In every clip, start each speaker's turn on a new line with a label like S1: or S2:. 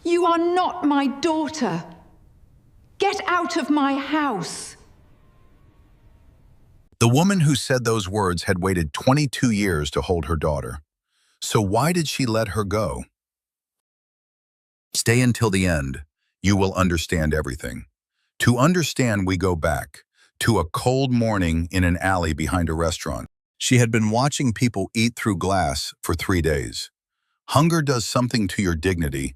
S1: You are not my daughter. Get out of my house.
S2: The woman who said those words had waited 22 years to hold her daughter. So why did she let her go? Stay until the end. You will understand everything. To understand, we go back to a cold morning in an alley behind a restaurant. She had been watching people eat through glass for 3 days. Hunger does something to your dignity.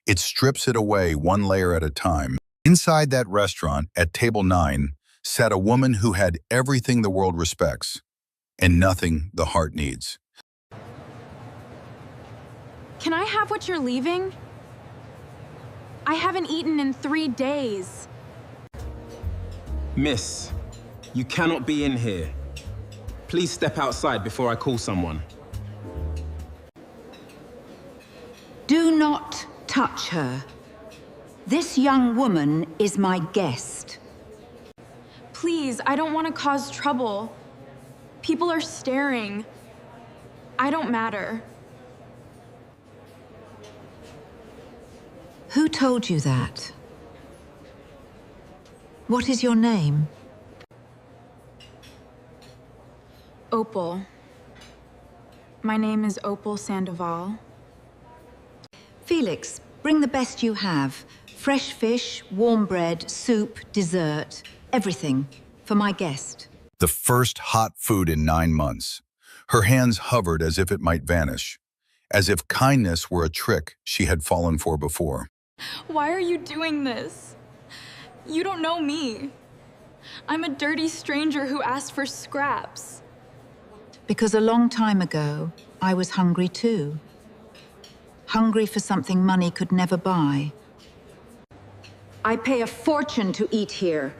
S2: It strips it away one layer at a time. Inside that restaurant, at table 9, sat a woman who had everything the world respects and nothing the heart needs.
S3: Can I have what you're leaving? I haven't eaten in 3 days.
S4: Miss, you cannot be in here. Please step outside before I call someone.
S1: Do not touch her. This young woman is my guest.
S3: Please, I don't want to cause trouble. People are staring. I don't matter.
S1: Who told you that? What is your name?
S3: Opal. My name is Opal Sandoval.
S1: Felix, bring the best you have. Fresh fish, warm bread, soup, dessert, everything for my guest.
S2: The first hot food in 9 months. Her hands hovered as if it might vanish, as if kindness were a trick she had fallen for before.
S3: Why are you doing this? You don't know me. I'm a dirty stranger who asked for scraps.
S1: Because a long time ago, I was hungry too. Hungry for something money could never buy. I pay a fortune to eat here.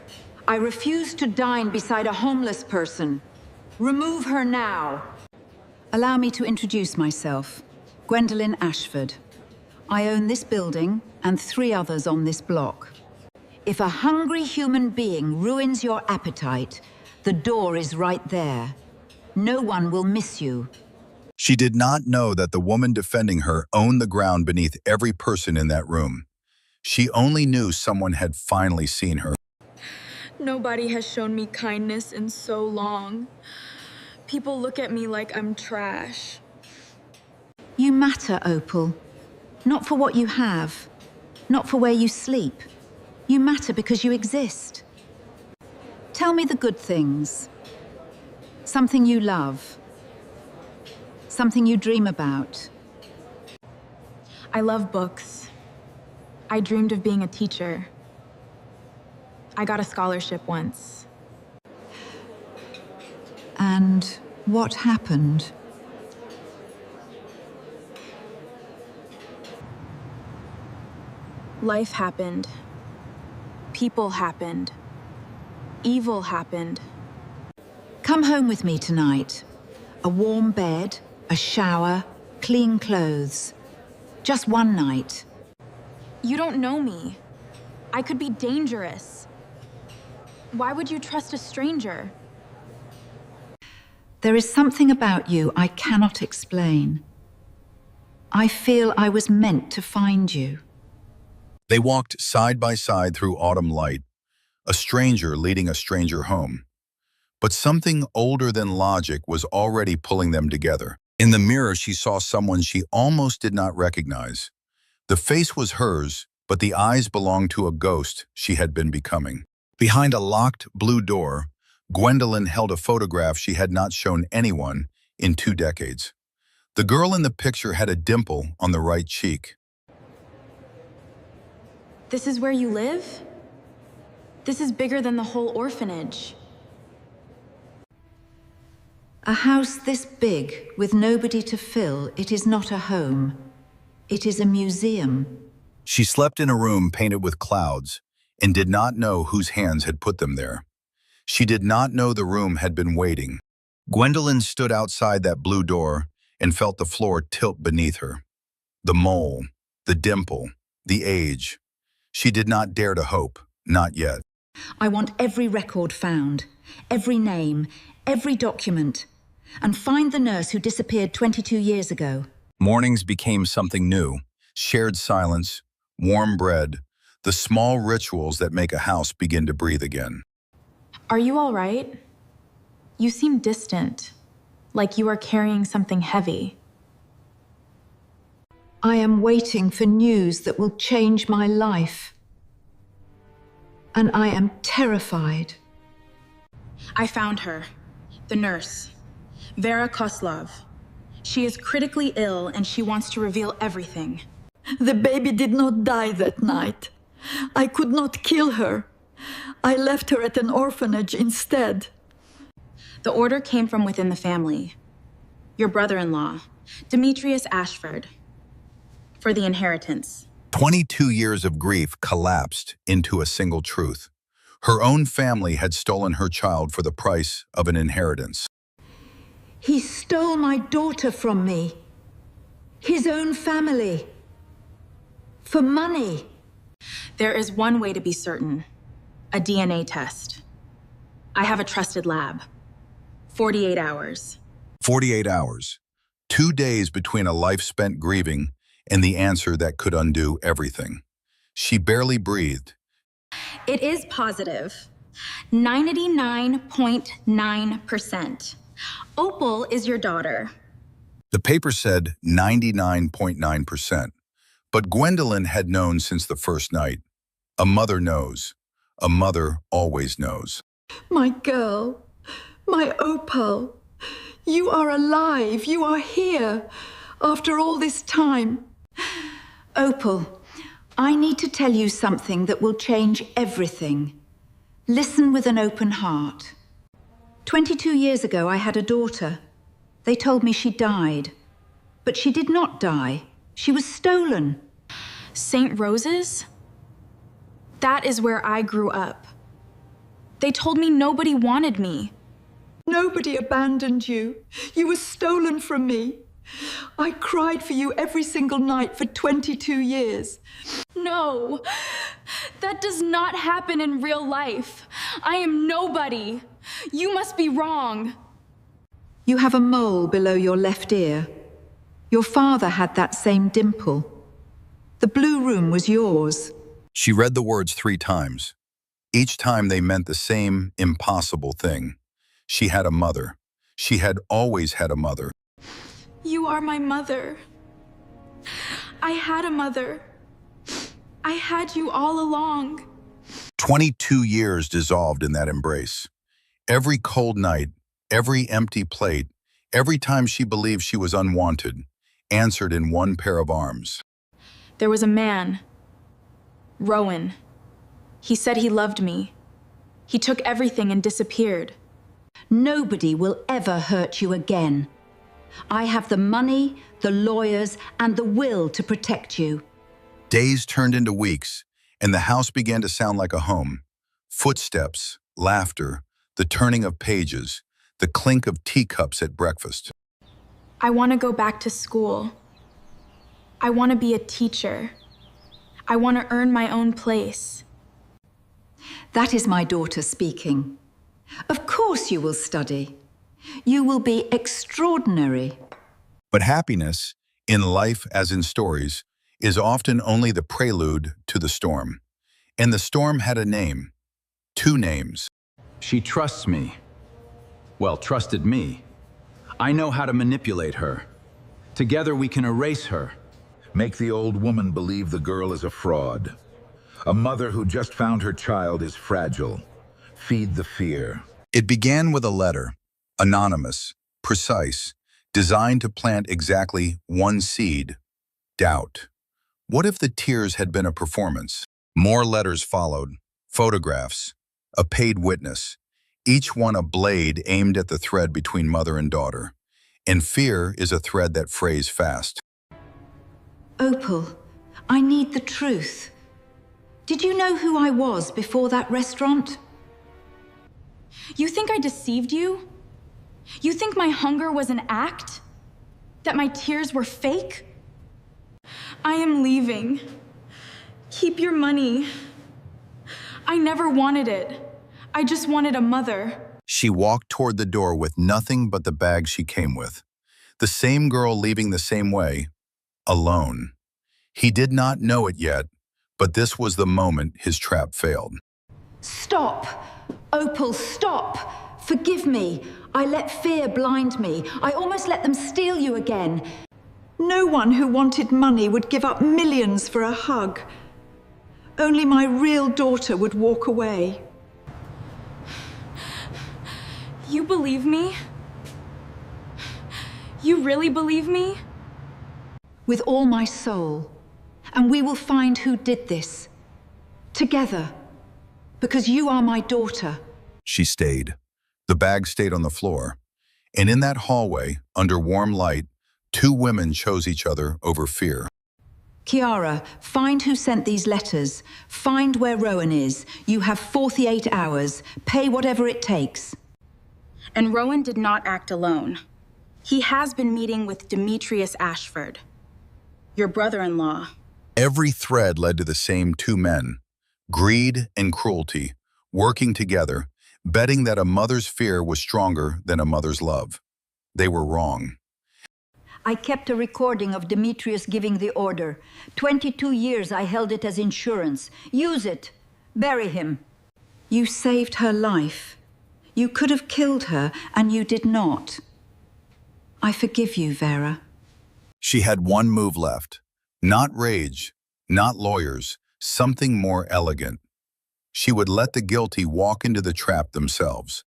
S1: I refuse to dine beside a homeless person. Remove her now. Allow me to introduce myself. Gwendolyn Ashford. I own this building and 3 others on this block. If a hungry human being ruins your appetite, the door is right there. No one will miss you.
S2: She did not know that the woman defending her owned the ground beneath every person in that room. She only knew someone had finally seen her.
S3: Nobody has shown me kindness in so long. People look at me like I'm trash.
S1: You matter, Opal. Not for what you have, not for where you sleep. You matter because you exist. Tell me the good things. Something you love. Something you dream about.
S3: I love books. I dreamed of being a teacher. I got a scholarship once.
S1: And what happened?
S3: Life happened. People happened. Evil happened.
S1: Come home with me tonight. A warm bed, a shower, clean clothes. Just one night.
S3: You don't know me. I could be dangerous. Why would you trust a stranger?
S1: There is something about you I cannot explain. I feel I was meant to find you.
S2: They walked side by side through autumn light, a stranger leading a stranger home. But something older than logic was already pulling them together. In the mirror, she saw someone she almost did not recognize. The face was hers, but the eyes belonged to a ghost she had been becoming. Behind a locked blue door, Gwendolyn held a photograph she had not shown anyone in 2 decades. The girl in the picture had a dimple on the right cheek.
S3: This is where you live? This is bigger than the whole orphanage.
S1: A house this big, with nobody to fill, it is not a home. It is a museum.
S2: She slept in a room painted with clouds and did not know whose hands had put them there. She did not know the room had been waiting. Gwendolyn stood outside that blue door and felt the floor tilt beneath her. The mole, the dimple, the age. She did not dare to hope, not yet.
S1: I want every record found, every name, every document, and find the nurse who disappeared 22 years ago.
S2: Mornings became something new, shared silence, warm bread, the small rituals that make a house begin to breathe again.
S3: Are you all right? You seem distant, like you are carrying something heavy.
S1: I am waiting for news that will change my life. And I am terrified.
S3: I found her, the nurse, Vera Koslov. She is critically ill and she wants to reveal everything.
S5: The baby did not die that night. I could not kill her. I left her at an orphanage instead.
S3: The order came from within the family. Your brother-in-law, Demetrius Ashford, for the inheritance.
S2: 22 years of grief collapsed into a single truth. Her own family had stolen her child for the price of an inheritance.
S1: He stole my daughter from me. His own family. For money.
S3: There is one way to be certain. A DNA test. I have a trusted lab. 48 hours.
S2: 48 hours. 2 days between a life spent grieving and the answer that could undo everything. She barely breathed.
S3: It is positive. 99.9%. Opal is your daughter.
S2: The paper said 99.9%. But Gwendolyn had known since the first night. A mother knows. A mother always knows.
S5: My girl, my Opal, you are alive, you are here, after all this time.
S1: Opal, I need to tell you something that will change everything. Listen with an open heart. 22 years ago, I had a daughter. They told me she died. But she did not die. She was stolen.
S3: St. Rose's? That is where I grew up. They told me nobody wanted me.
S5: Nobody abandoned you. You were stolen from me. I cried for you every single night for 22 years.
S3: No, that does not happen in real life. I am nobody. You must be wrong.
S1: You have a mole below your left ear. Your father had that same dimple. The blue room was yours.
S2: She read the words 3 times. Each time they meant the same impossible thing. She had a mother. She had always had a mother.
S3: You are my mother. I had a mother. I had you all along.
S2: 22 years dissolved in that embrace. Every cold night, every empty plate, every time she believed she was unwanted, answered in one pair of arms.
S3: There was a man, Rowan. He said he loved me. He took everything and disappeared.
S1: Nobody will ever hurt you again. I have the money, the lawyers, and the will to protect you.
S2: Days turned into weeks, and the house began to sound like a home. Footsteps, laughter, the turning of pages, the clink of teacups at breakfast.
S3: I want to go back to school. I want to be a teacher. I want to earn my own place.
S1: That is my daughter speaking. Of course you will study. You will be extraordinary.
S2: But happiness, in life as in stories, is often only the prelude to the storm. And the storm had a name. 2 names.
S4: She trusts me. Well, trusted me. I know how to manipulate her. Together we can erase her.
S6: Make the old woman believe the girl is a fraud. A mother who just found her child is fragile. Feed the fear.
S2: It began with a letter, anonymous, precise, designed to plant exactly one seed: doubt. What if the tears had been a performance? More letters followed, photographs, a paid witness, each one a blade aimed at the thread between mother and daughter. And fear is a thread that frays fast.
S1: Opal, I need the truth. Did you know who I was before that restaurant?
S3: You think I deceived you? You think my hunger was an act? That my tears were fake? I am leaving. Keep your money. I never wanted it. I just wanted a mother.
S2: She walked toward the door with nothing but the bag she came with. The same girl leaving the same way, alone. He did not know it yet, But this was the moment his trap failed.
S1: Stop! Opal, stop! Forgive me. I let fear blind me. I almost let them steal you again.
S5: No one who wanted money would give up millions for a hug. Only my real daughter would walk away.
S3: You believe me? You really believe me?
S1: With all my soul. And we will find who did this. Together. Because you are my daughter.
S2: She stayed. The bag stayed on the floor. And in that hallway, under warm light, two women chose each other over fear.
S1: Kiara, find who sent these letters. Find where Rowan is. You have 48 hours. Pay whatever it takes.
S3: And Rowan did not act alone. He has been meeting with Demetrius Ashford, your brother-in-law.
S2: Every thread led to the same two men, greed and cruelty, working together, betting that a mother's fear was stronger than a mother's love. They were wrong.
S1: I kept a recording of Demetrius giving the order. 22 years I held it as insurance. Use it. Bury him. You saved her life. You could have killed her, and you did not. I forgive you, Vera.
S2: She had one move left. Not rage, not lawyers, something more elegant. She would let the guilty walk into the trap themselves.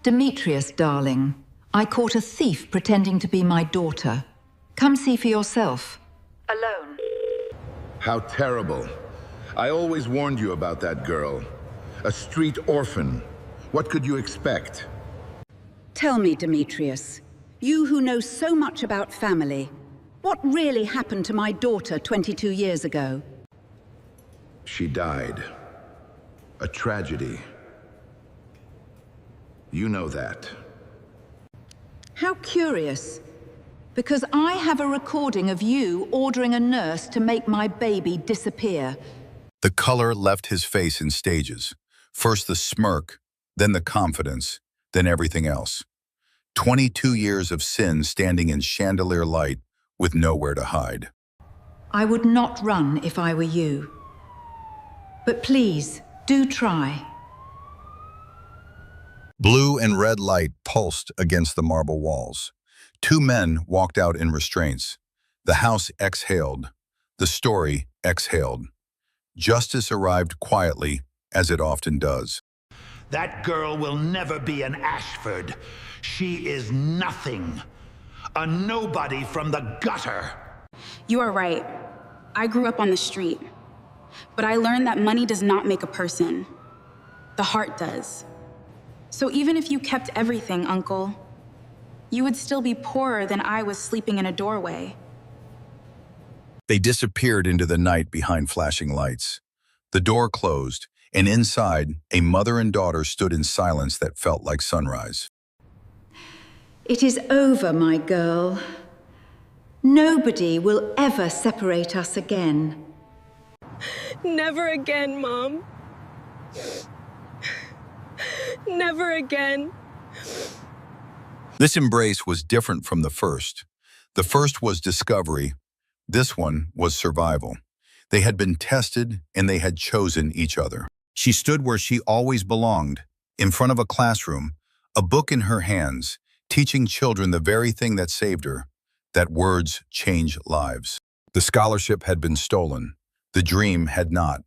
S1: Demetrius, darling, I caught a thief pretending to be my daughter. Come see for yourself. Alone.
S6: How terrible. I always warned you about that girl. A street orphan. What could you expect?
S7: Tell me, Demetrius, you who know so much about family, what really happened to my daughter 22 years ago?
S6: She died. A tragedy. You know that.
S1: How curious. Because I have a recording of you ordering a nurse to make my baby disappear.
S2: The color left his face in stages. First the smirk, then the confidence, then everything else. 22 years of sin standing in chandelier light with nowhere to hide.
S1: I would not run if I were you. But please, do try.
S2: Blue and red light pulsed against the marble walls. Two men walked out in restraints. The house exhaled. The story exhaled. Justice arrived quietly, as it often does.
S8: That girl will never be an Ashford. She is nothing. A nobody from the gutter.
S3: You are right. I grew up on the street. But I learned that money does not make a person. The heart does. So even if you kept everything, Uncle, you would still be poorer than I was sleeping in a doorway.
S2: They disappeared into the night behind flashing lights. The door closed, and inside, a mother and daughter stood in silence that felt like sunrise.
S1: It is over, my girl. Nobody will ever separate us again.
S9: Never again, Mom. Never again.
S2: This embrace was different from the first. The first was discovery. This one was survival. They had been tested, and they had chosen each other. She stood where she always belonged, in front of a classroom, a book in her hands, teaching children the very thing that saved her, that words change lives. The scholarship had been stolen. The dream had not.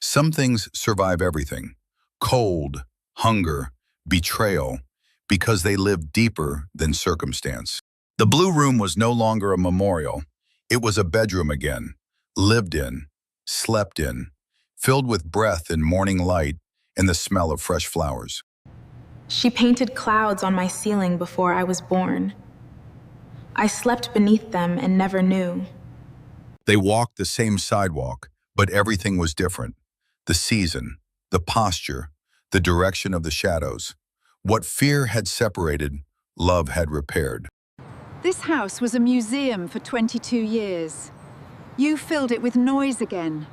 S2: Some things survive everything. Cold, hunger, betrayal, because they live deeper than circumstance. The blue room was no longer a memorial. It was a bedroom again, lived in, slept in, filled with breath and morning light and the smell of fresh flowers.
S3: She painted clouds on my ceiling before I was born. I slept beneath them and never knew.
S2: They walked the same sidewalk, but everything was different. The season, the posture, the direction of the shadows. What fear had separated, love had repaired.
S1: This house was a museum for 22 years. You filled it with noise again.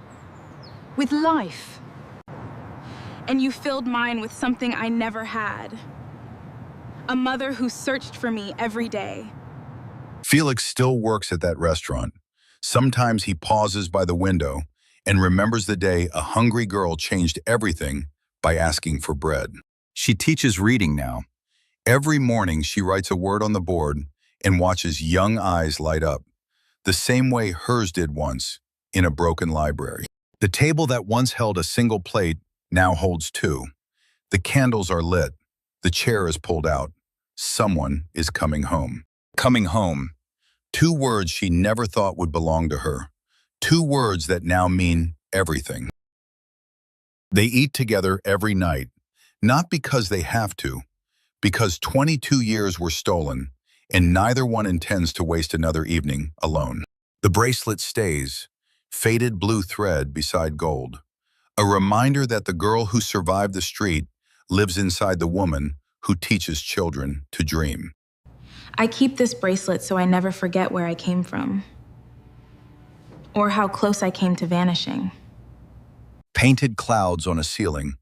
S1: With life.
S3: And you filled mine with something I never had. A mother who searched for me every day.
S2: Felix still works at that restaurant. Sometimes he pauses by the window, and remembers the day a hungry girl changed everything by asking for bread. She teaches reading now. Every morning she writes a word on the board and watches young eyes light up, the same way hers did once in a broken library. The table that once held a single plate now holds two. The candles are lit. The chair is pulled out. Someone is coming home. Coming home. Two words she never thought would belong to her. Two words that now mean everything. They eat together every night, not because they have to, because 22 years were stolen, and neither one intends to waste another evening alone. The bracelet stays, faded blue thread beside gold, a reminder that the girl who survived the street lives inside the woman who teaches children to dream.
S3: I keep this bracelet so I never forget where I came from, or how close I came to vanishing.
S2: Painted clouds on a ceiling,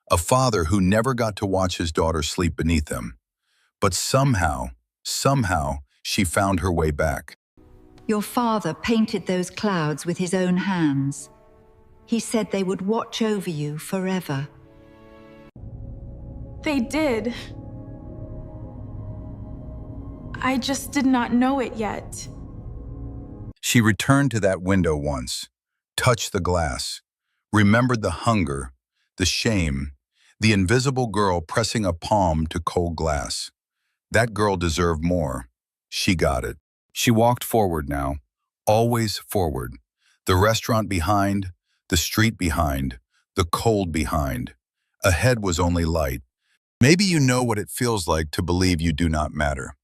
S2: a father who never got to watch his daughter sleep beneath them. But somehow, she found her way back.
S7: Your father painted those clouds with his own hands. He said they would watch over you forever.
S3: They did. I just did not know it yet.
S2: She returned to that window once, touched the glass, remembered the hunger, the shame, the invisible girl pressing a palm to cold glass. That girl deserved more. She got it. She walked forward now, always forward. The restaurant behind, the street behind, the cold behind. Ahead was only light. Maybe you know what it feels like to believe you do not matter,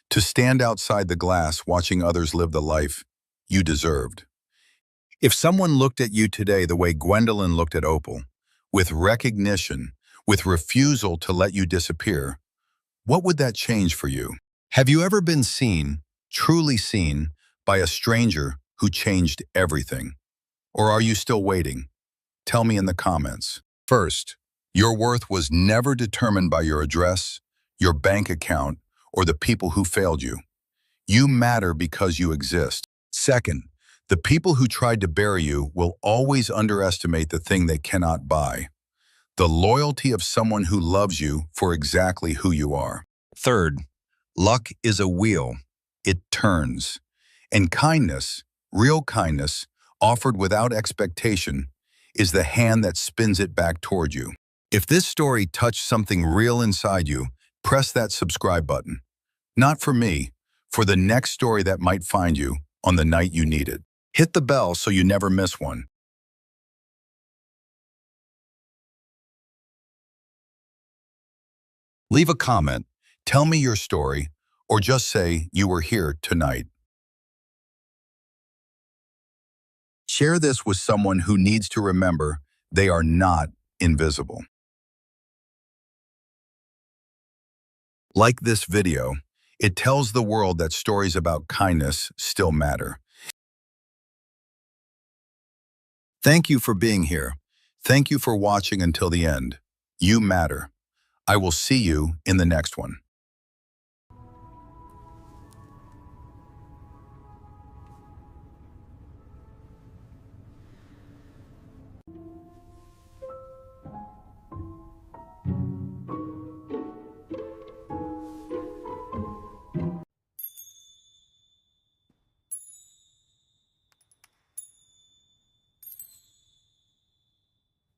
S2: to stand outside the glass watching others live the life you deserved. If someone looked at you today the way Gwendolyn looked at Opal, with recognition, with refusal to let you disappear, what would that change for you? Have you ever been seen, truly seen, by a stranger who changed everything? Or are you still waiting? Tell me in the comments. First, your worth was never determined by your address, your bank account, or the people who failed you. You matter because you exist. Second, the people who tried to bury you will always underestimate the thing they cannot buy: the loyalty of someone who loves you for exactly who you are. Third, luck is a wheel. It turns. And kindness, real kindness, offered without expectation, is the hand that spins it back toward you. If this story touched something real inside you, press that subscribe button. Not for me, for the next story that might find you on the night you need it. Hit the bell so you never miss one. Leave a comment, tell me your story, or just say you were here tonight. Share this with someone who needs to remember they are not invisible. Like this video, it tells the world that stories about kindness still matter. Thank you for being here. Thank you for watching until the end. You matter. I will see you in the next one.